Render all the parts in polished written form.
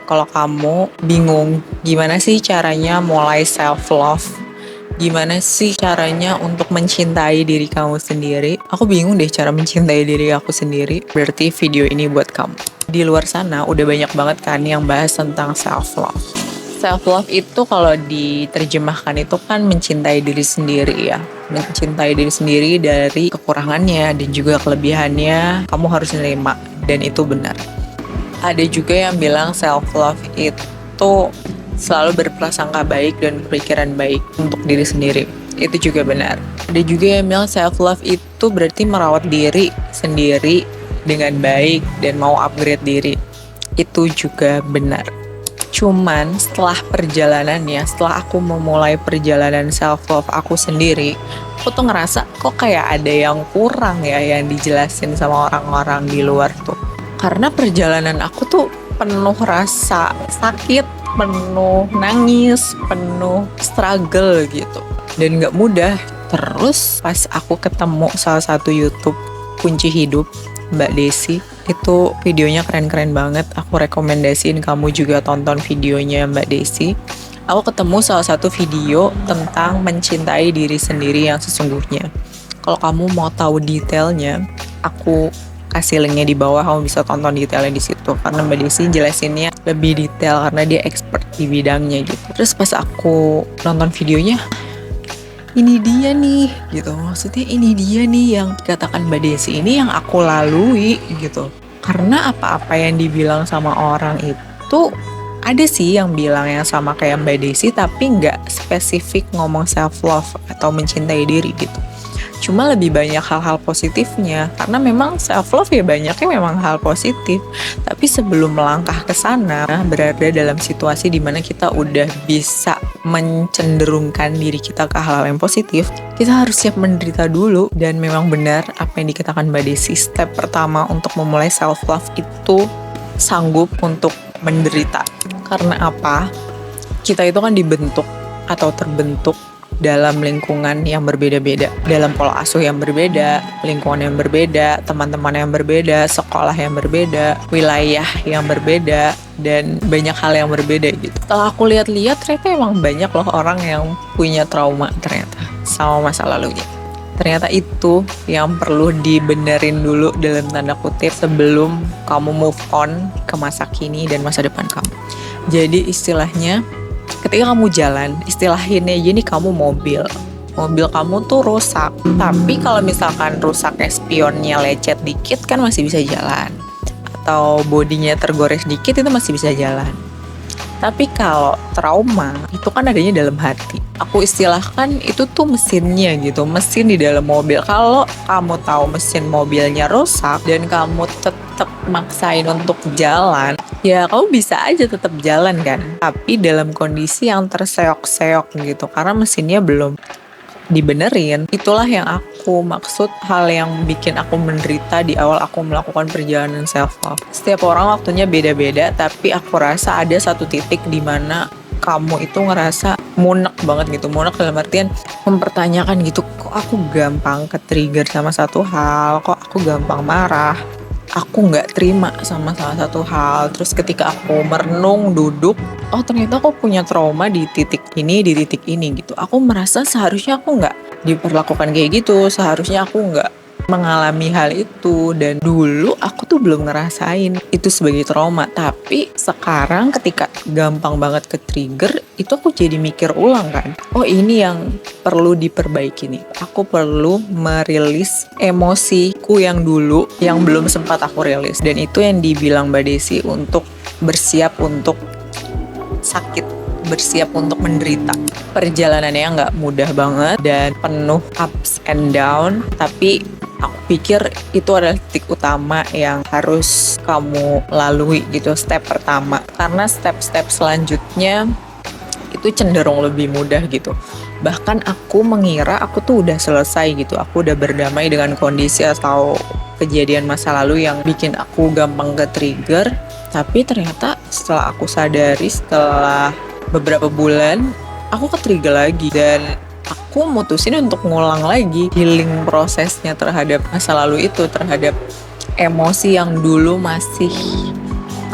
kalau kamu bingung gimana sih caranya mulai self-love, gimana sih caranya untuk mencintai diri kamu sendiri. Aku bingung deh cara mencintai diri aku sendiri. Berarti video ini buat kamu. Di luar sana udah banyak banget kan yang bahas tentang self-love. Self-love itu kalau diterjemahkan itu kan mencintai diri sendiri ya. Mencintai diri sendiri dari kekurangannya dan juga kelebihannya, kamu harus menerima. Dan itu benar. Ada juga yang bilang self-love itu selalu berprasangka baik dan berpikiran baik untuk diri sendiri. Itu juga benar. Ada juga yang bilang self-love itu berarti merawat diri sendiri dengan baik dan mau upgrade diri. Itu juga benar. Cuman setelah perjalanannya, setelah aku memulai perjalanan self-love aku sendiri, aku tuh ngerasa kok kayak ada yang kurang ya yang dijelasin sama orang-orang di luar tuh. Karena perjalanan aku tuh penuh rasa sakit, penuh nangis, penuh struggle gitu. Dan gak mudah. Terus pas aku ketemu salah satu YouTube kunci hidup, Mbak Desi, itu videonya keren-keren banget. Aku rekomendasiin kamu juga tonton videonya Mbak Desi. Aku ketemu salah satu video tentang mencintai diri sendiri yang sesungguhnya. Kalau kamu mau tahu detailnya, aku kasih linknya di bawah, kamu bisa tonton detailnya di situ. Karena Mbak Desi jelasinnya lebih detail karena dia expert di bidangnya gitu. Terus pas aku nonton videonya, ini dia nih gitu, maksudnya ini dia nih yang dikatakan Mbak Desi ini yang aku lalui gitu. Karena apa-apa yang dibilang sama orang itu ada sih yang bilang yang sama kayak Mbak Desi tapi nggak spesifik ngomong self love atau mencintai diri gitu. Cuma lebih banyak hal-hal positifnya karena memang self love ya banyaknya memang hal positif. Tapi sebelum melangkah ke sana, berada dalam situasi di mana kita udah bisa mencenderungkan diri kita ke hal-hal yang positif, kita harus siap menderita dulu. Dan memang benar apa yang dikatakan Mbak Desi, step pertama untuk memulai self love itu sanggup untuk menderita. Karena apa? Kita itu kan dibentuk atau terbentuk dalam lingkungan yang berbeda-beda, dalam pola asuh yang berbeda, lingkungan yang berbeda, teman-teman yang berbeda, sekolah yang berbeda, wilayah yang berbeda, dan banyak hal yang berbeda gitu. Setelah aku lihat-lihat, ternyata emang banyak loh orang yang punya trauma ternyata sama masa lalunya. Ternyata itu yang perlu dibenerin dulu dalam tanda kutip sebelum kamu move on ke masa kini dan masa depan kamu. Jadi istilahnya, ketika kamu jalan, istilahinnya aja nih kamu mobil kamu tuh rusak. Tapi kalau misalkan rusaknya spionnya lecet dikit kan masih bisa jalan. Atau bodinya tergores dikit itu masih bisa jalan. Tapi kalau trauma itu kan adanya dalam hati. Aku istilahkan itu tuh mesinnya gitu, mesin di dalam mobil. Kalau kamu tahu mesin mobilnya rusak dan kamu tetap maksain untuk jalan, ya kamu bisa aja tetap jalan kan. Tapi dalam kondisi yang terseok-seok gitu, karena mesinnya belum dibenerin. Itulah yang aku maksud, hal yang bikin aku menderita di awal aku melakukan perjalanan self love. Setiap orang waktunya beda-beda, tapi aku rasa ada satu titik di mana kamu itu ngerasa munek banget gitu. Munek dalam artian mempertanyakan gitu, kok aku gampang ke-trigger sama satu hal, kok aku gampang marah, aku nggak terima sama salah satu hal. Terus ketika aku merenung, duduk, oh ternyata aku punya trauma di titik ini gitu. Aku merasa seharusnya aku nggak diperlakukan kayak gitu, seharusnya aku nggak mengalami hal itu. Dan dulu aku tuh belum ngerasain itu sebagai trauma. Tapi sekarang ketika gampang banget ke trigger, itu aku jadi mikir ulang kan, oh ini yang perlu diperbaiki nih. Aku perlu merilis emosiku yang dulu yang belum sempat aku rilis. Dan itu yang dibilang Mbak Desi, untuk bersiap untuk sakit, bersiap untuk menderita. Perjalanannya nggak mudah banget dan penuh ups and down, tapi aku pikir itu adalah titik utama yang harus kamu lalui gitu, step pertama. Karena step-step selanjutnya itu cenderung lebih mudah gitu. Bahkan aku mengira aku tuh udah selesai gitu, aku udah berdamai dengan kondisi atau kejadian masa lalu yang bikin aku gampang ke-trigger. Tapi ternyata setelah aku sadari, setelah beberapa bulan, aku ke-trigger lagi. Dan aku mutusin untuk ngulang lagi healing prosesnya terhadap masa lalu itu, terhadap emosi yang dulu masih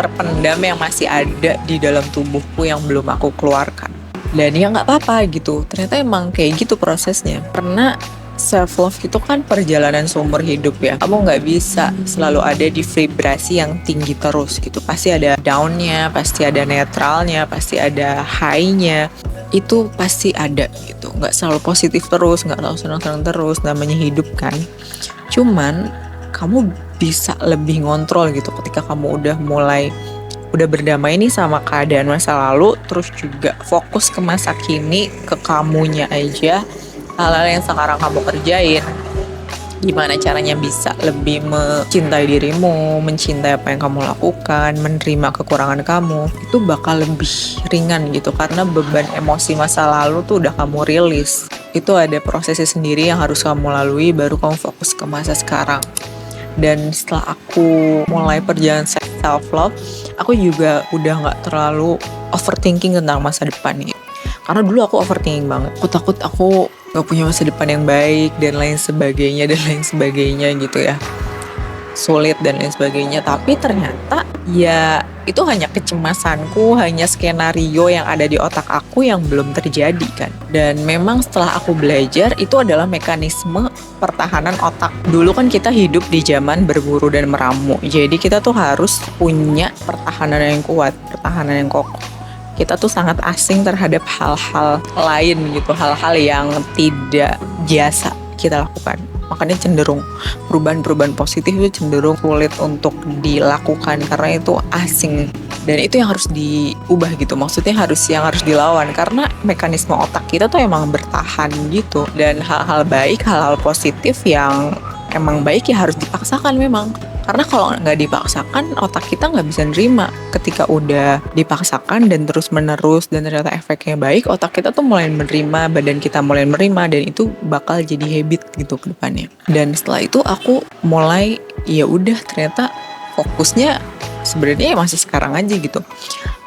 terpendam yang masih ada di dalam tubuhku yang belum aku keluarkan. Dan ya nggak apa-apa gitu, ternyata emang kayak gitu prosesnya. Karena self love itu kan perjalanan seumur hidup ya. Kamu nggak bisa selalu ada di vibrasi yang tinggi terus gitu. Pasti ada down-nya, pasti ada netralnya, pasti ada high-nya. Itu pasti ada gitu. Nggak selalu positif terus, nggak selalu senang-senang terus. Namanya hidup kan. Cuman kamu bisa lebih ngontrol gitu ketika kamu udah berdamai nih sama keadaan masa lalu, terus juga fokus ke masa kini, ke kamunya aja, hal-hal yang sekarang kamu kerjain. Gimana caranya bisa lebih mencintai dirimu, mencintai apa yang kamu lakukan, menerima kekurangan kamu, itu bakal lebih ringan gitu, karena beban emosi masa lalu tuh udah kamu rilis. Itu ada prosesnya sendiri yang harus kamu lalui, baru kamu fokus ke masa sekarang. Dan setelah aku mulai perjalanan self love, aku juga udah nggak terlalu overthinking tentang masa depan nih. Karena dulu aku overthinking banget. Aku takut aku nggak punya masa depan yang baik dan lain sebagainya gitu ya. Sulit dan lain sebagainya. Tapi ternyata ya itu hanya kecemasanku, hanya skenario yang ada di otak aku yang belum terjadi kan. Dan memang setelah aku belajar, itu adalah mekanisme pertahanan otak. Dulu kan kita hidup di zaman berburu dan meramu. Jadi kita tuh harus punya pertahanan yang kuat, pertahanan yang kokoh. Kita tuh sangat asing terhadap hal-hal lain gitu, hal-hal yang tidak biasa kita lakukan. Makanya cenderung perubahan-perubahan positif itu cenderung sulit untuk dilakukan karena itu asing, dan itu yang harus diubah gitu. Maksudnya yang harus dilawan, karena mekanisme otak kita tuh emang bertahan gitu. Dan hal-hal baik, hal-hal positif yang emang baik ya harus dipaksakan memang. Karena kalau nggak dipaksakan, otak kita nggak bisa nerima. Ketika udah dipaksakan dan terus menerus dan ternyata efeknya baik, otak kita tuh mulai menerima, badan kita mulai menerima, dan itu bakal jadi habit gitu ke depannya. Dan setelah itu aku mulai, ya udah ternyata fokusnya sebenarnya masih sekarang aja gitu.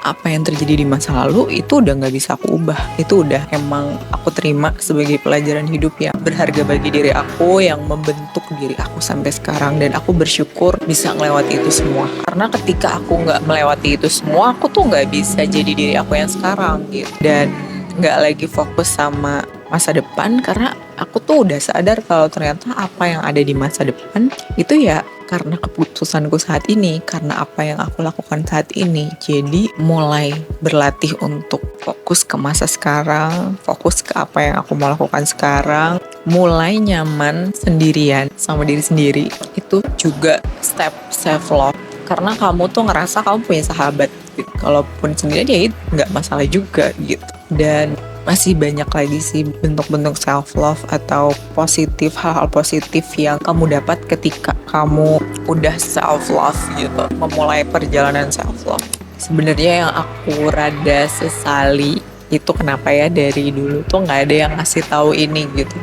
Apa yang terjadi di masa lalu itu udah gak bisa aku ubah. Itu udah emang aku terima sebagai pelajaran hidup yang berharga bagi diri aku, yang membentuk diri aku sampai sekarang. Dan aku bersyukur bisa melewati itu semua. Karena ketika aku gak melewati itu semua, aku tuh gak bisa jadi diri aku yang sekarang gitu. Dan gak lagi fokus sama masa depan, karena aku tuh udah sadar kalau ternyata apa yang ada di masa depan itu ya karena keputusanku saat ini, karena apa yang aku lakukan saat ini. Jadi mulai berlatih untuk fokus ke masa sekarang, fokus ke apa yang aku mau lakukan sekarang, mulai nyaman sendirian sama diri sendiri. Itu juga step self love, karena kamu tuh ngerasa kamu punya sahabat gitu. Kalaupun sendirian ya nggak masalah juga gitu. Dan masih banyak lagi sih bentuk-bentuk self love atau hal-hal positif yang kamu dapat ketika kamu udah self love gitu, memulai perjalanan self love. Sebenarnya yang aku rada sesali itu kenapa ya dari dulu tuh nggak ada yang ngasih tahu ini gitu,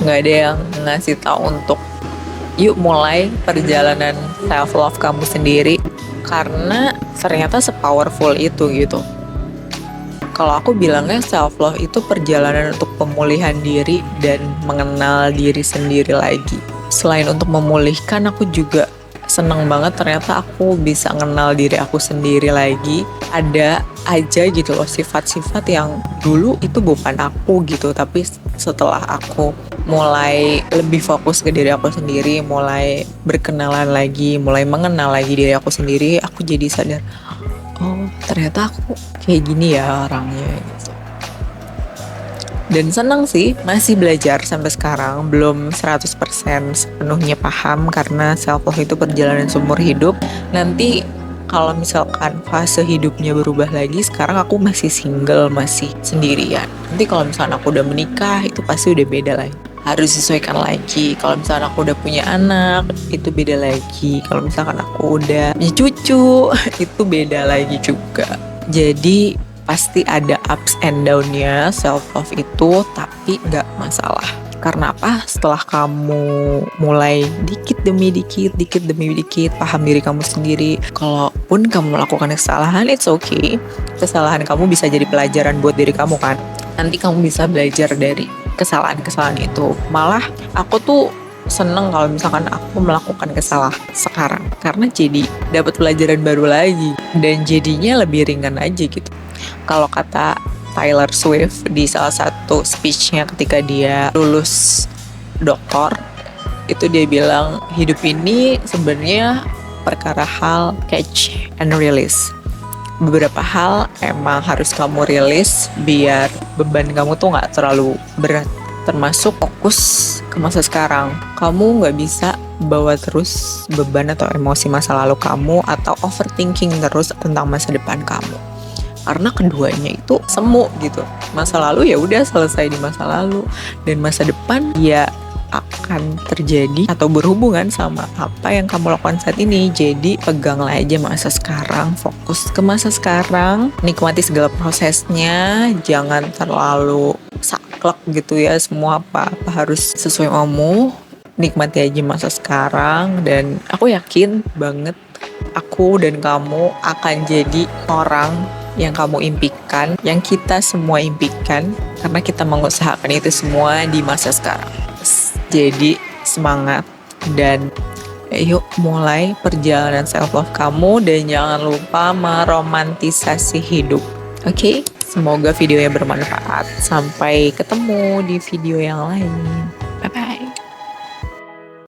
nggak ada yang ngasih tahu untuk yuk mulai perjalanan self love kamu sendiri, karena ternyata sepowerful itu gitu. Kalau aku bilangnya self love itu perjalanan untuk pemulihan diri dan mengenal diri sendiri lagi. Selain untuk memulihkan, aku juga seneng banget ternyata aku bisa kenal diri aku sendiri lagi. Ada aja gitu loh sifat-sifat yang dulu itu bukan aku gitu, tapi setelah aku mulai lebih fokus ke diri aku sendiri, mulai berkenalan lagi, mulai mengenal lagi diri aku sendiri, aku jadi sadar, oh ternyata aku kayak gini ya orangnya gitu. Dan senang sih masih belajar sampai sekarang, belum 100% sepenuhnya paham karena self love itu perjalanan seumur hidup. Nanti kalau misalkan fase hidupnya berubah lagi, sekarang aku masih single, masih sendirian. Nanti kalau misalkan aku udah menikah, itu pasti udah beda lagi. Harus disesuaikan lagi. Kalau misalkan aku udah punya anak, itu beda lagi. Kalau misalkan aku udah punya cucu, itu beda lagi juga. Jadi pasti ada ups and down-nya self love itu, tapi gak masalah. Karena apa? Setelah kamu mulai dikit demi dikit paham diri kamu sendiri, kalaupun kamu melakukan kesalahan, it's okay. Kesalahan kamu bisa jadi pelajaran buat diri kamu kan. Nanti kamu bisa belajar dari kesalahan-kesalahan itu. Malah aku tuh seneng kalau misalkan aku melakukan kesalahan sekarang, karena jadi dapat pelajaran baru lagi dan jadinya lebih ringan aja gitu. Kalau kata Taylor Swift di salah satu speech-nya ketika dia lulus doktor, itu dia bilang hidup ini sebenarnya perkara hal catch and release. Beberapa hal emang harus kamu rilis biar beban kamu tuh nggak terlalu berat, termasuk fokus ke masa sekarang. Kamu nggak bisa bawa terus beban atau emosi masa lalu kamu atau overthinking terus tentang masa depan kamu, karena keduanya itu semu gitu. Masa lalu ya udah selesai di masa lalu, dan masa depan ya akan terjadi atau berhubungan sama apa yang kamu lakukan saat ini. Jadi peganglah aja masa sekarang, fokus ke masa sekarang, nikmati segala prosesnya, jangan terlalu saklek gitu ya, semua apa harus sesuai maumu. Nikmati aja masa sekarang, dan aku yakin banget aku dan kamu akan jadi orang yang kamu impikan, yang kita semua impikan, karena kita mengusahakan itu semua di masa sekarang. Jadi semangat, dan yuk mulai perjalanan self love kamu, dan jangan lupa meromantisasi hidup. Oke? Semoga videonya bermanfaat. Sampai ketemu di video yang lain. Bye bye.